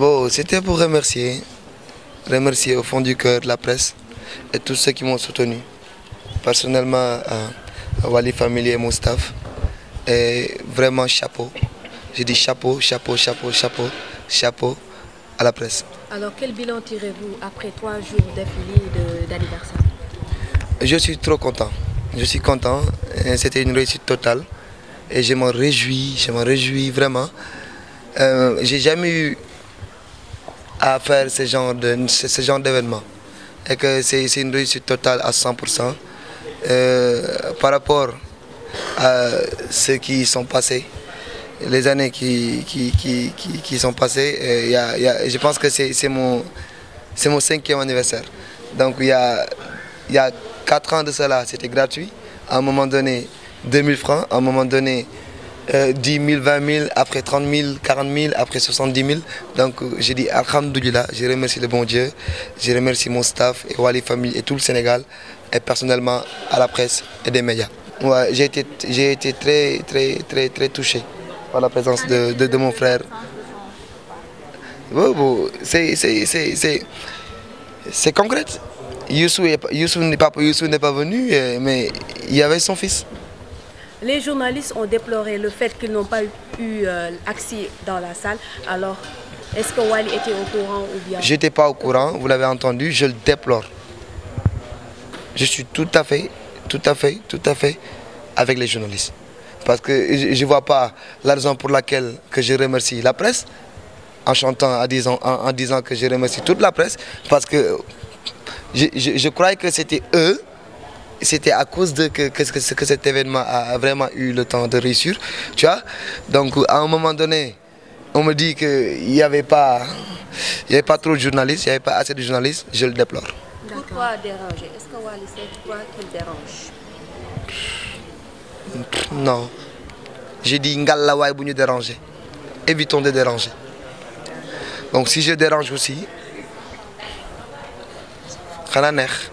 Bon, c'était pour remercier au fond du cœur la presse et tous ceux qui m'ont soutenu. Personnellement, à Wali Family et mon staff. Et vraiment chapeau. J'ai dit chapeau, chapeau, chapeau, chapeau, chapeau à la presse. Alors quel bilan tirez-vous après 3 jours d'affilée d'anniversaire? Je suis trop content. Je suis content. C'était une réussite totale. Et je m'en réjouis vraiment. J'ai jamais eu à faire ce genre d'événement. Et que c'est une réussite totale à 100%. Par rapport à ceux qui sont passés, les années qui sont passées, je pense que c'est mon 5e anniversaire. Donc il y a 4 ans de cela, c'était gratuit. À un moment donné, 2000 francs, à un moment donné, 10 000, 20 000, après 30 000, 40 000, après 70 000. Donc j'ai dit Alhamdoulilah, je remercie le bon Dieu, je remercie mon staff et Wali Family et tout le Sénégal, et personnellement à la presse et des médias. Ouais, j'ai été très touché par la présence de mon frère. Bon, c'est concret. Youssou n'est pas venu, mais il y avait son fils. Les journalistes ont déploré le fait qu'ils n'ont pas eu accès dans la salle. Alors, est-ce que Wali était au courant ou bien? Je n'étais pas au courant, vous l'avez entendu, je le déplore. Je suis tout à fait avec les journalistes. Parce que je ne vois pas la raison pour laquelle que je remercie la presse, en chantant, en disant que je remercie toute la presse, parce que je croyais que c'était eux. C'était à cause de que cet événement a vraiment eu le temps de réussir, tu vois. Donc à un moment donné, on me dit qu'il n'y avait pas trop de journalistes, il n'y avait pas assez de journalistes, je le déplore. Pourquoi déranger? Est-ce que Wali sait quoi qu'il dérange? Non. J'ai dit ngalla waay bu ñu déranger. Évitons de déranger. Donc si je dérange aussi, xana neex.